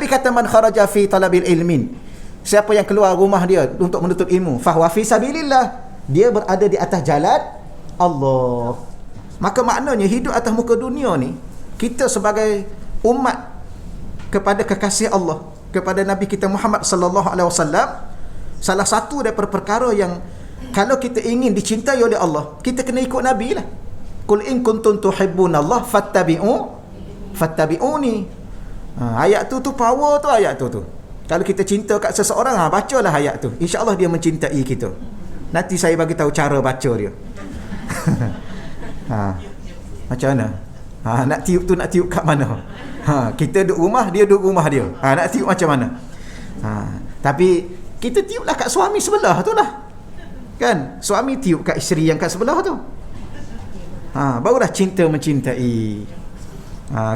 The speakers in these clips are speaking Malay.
Nabi kata man kharaja fi talabil ilmin, siapa yang keluar rumah dia untuk menuntut ilmu, fahuwa fi sabilillah, dia berada di atas jalan Allah. Maka maknanya hidup atas muka dunia ni, kita sebagai umat kepada kekasih Allah, kepada Nabi kita Muhammad sallallahu alaihi wasallam, salah satu daripada perkara yang kalau kita ingin dicintai oleh Allah, kita kena ikut Nabi lah. Qul in kuntum tuhibbunallah fattabi'uni. Ayat tu power tu, ayat tu. Kalau kita cinta kat seseorang, bacalah ayat tu. InsyaAllah dia mencintai kita. Nanti saya bagi tahu cara baca dia. Macam mana? Nak tiup tu nak tiup kat mana? Kita duduk rumah, dia duduk rumah dia. Nak tiup macam mana? Tapi kita tiuplah kat suami sebelah tu lah. Kan? Suami tiup kat isteri yang kat sebelah tu. Barulah cinta mencintai.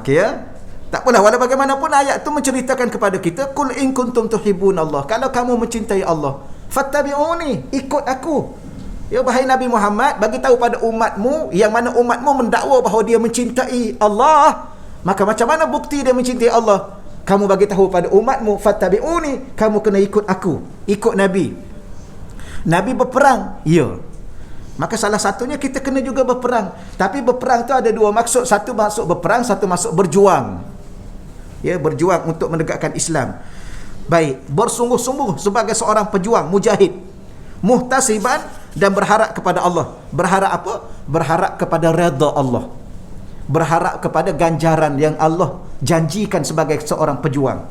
Okey ya? Tak apalah, walau bagaimanapun ayat tu menceritakan kepada kita, qul in kuntum tuhibbunallah, kalau kamu mencintai Allah, fattabi'uni, ikut aku. Ya, wahai Nabi Muhammad, bagi tahu pada umatmu, yang mana umatmu mendakwa bahawa dia mencintai Allah, maka macam mana bukti dia mencintai Allah? Kamu bagi tahu pada umatmu, fattabi'uni, kamu kena ikut aku, ikut Nabi. Nabi berperang, ya. Maka salah satunya kita kena juga berperang. Tapi berperang tu ada dua maksud. Satu maksud berperang, satu maksud berjuang. Ya, berjuang untuk menegakkan Islam. Baik, bersungguh-sungguh sebagai seorang pejuang, mujahid, muhtasiban, dan berharap kepada Allah. Berharap apa? Berharap kepada redha Allah. Berharap kepada ganjaran yang Allah janjikan sebagai seorang pejuang.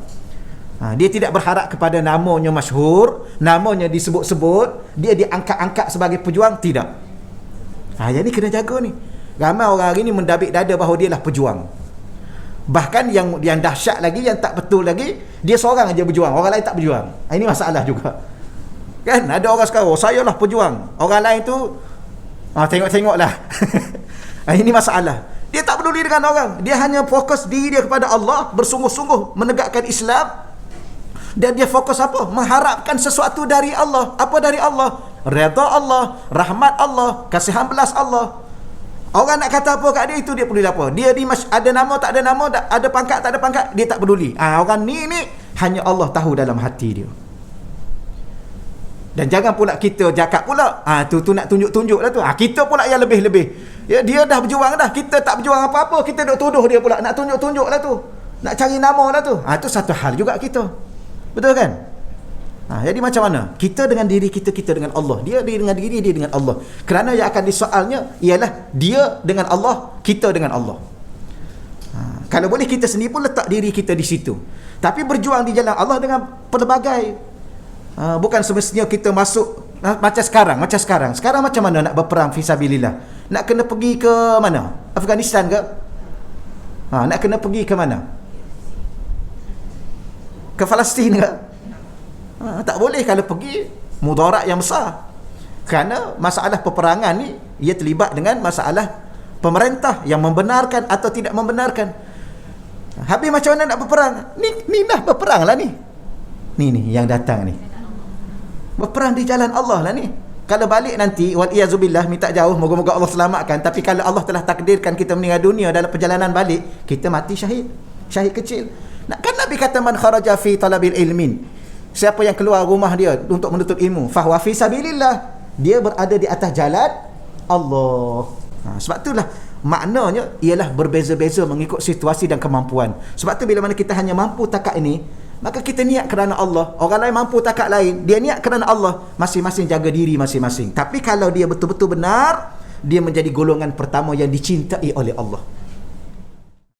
Dia tidak berharap kepada namanya masyhur, namanya disebut-sebut, dia diangkat-angkat sebagai pejuang, tidak. Yang ni kena jaga ni. Ramai orang hari ni mendabik dada bahawa dia lah pejuang. Bahkan yang dahsyat lagi, yang tak betul lagi, dia seorang aja berjuang, orang lain tak berjuang. Ini masalah juga. Kan? Ada orang sekarang, saya lah pejuang, orang lain tu tengok-tengoklah. Ini masalah. Dia tak peduli dengan orang, dia hanya fokus diri dia kepada Allah, bersungguh-sungguh menegakkan Islam. Dan dia fokus apa? Mengharapkan sesuatu dari Allah. Apa dari Allah? Redha Allah, rahmat Allah, kasihan belas Allah. Orang nak kata apa kat dia, itu dia peduli apa. Dia ada nama tak ada nama, ada pangkat tak ada pangkat, dia tak peduli. Orang ni hanya Allah tahu dalam hati dia. Dan jangan pula kita cakap pula, tu nak tunjuk-tunjuk lah tu. Kita pula yang lebih-lebih. Ya, dia dah berjuang dah, kita tak berjuang apa-apa, kita duk tuduh dia pula, nak tunjuk-tunjuk lah tu. Nak cari nama lah tu. Tu satu hal juga kita. Betul kan? Jadi macam mana? Kita dengan diri kita, kita dengan Allah. Dia dengan diri, dia dengan Allah. Kerana yang akan disoalnya ialah dia dengan Allah, kita dengan Allah. Kalau boleh kita sendiri pun letak diri kita di situ. Tapi berjuang di jalan Allah dengan pelbagai. Bukan semestinya kita masuk macam sekarang. Sekarang macam mana nak berperang fisabilillah? Nak kena pergi ke mana? Afghanistan ke? Nak kena pergi ke mana? Ke Palestin ke? Tak boleh. Kalau pergi, mudarat yang besar. Kerana masalah peperangan ni, ia terlibat dengan masalah pemerintah yang membenarkan atau tidak membenarkan. Habis macam mana nak berperang? Ni dah berperang lah ni. Ni yang datang ni. Berperang di jalan Allah lah ni. Kalau balik nanti, wal-iyazubillah, minta jauh, moga-moga Allah selamatkan. Tapi kalau Allah telah takdirkan kita meninggal dunia dalam perjalanan balik, kita mati syahid. Syahid kecil. Kan Nabi kata man kharaja fi talabil ilmin, siapa yang keluar rumah dia untuk menuntut ilmu, fahuwa fi sabilillah, dia berada di atas jalan Allah. Sebab itulah maknanya ialah berbeza-beza mengikut situasi dan kemampuan. Sebab tu bila mana kita hanya mampu takat ini, maka kita niat kerana Allah. Orang lain mampu takat lain, dia niat kerana Allah. Masing-masing jaga diri masing-masing. Tapi kalau dia betul-betul benar, dia menjadi golongan pertama yang dicintai oleh Allah.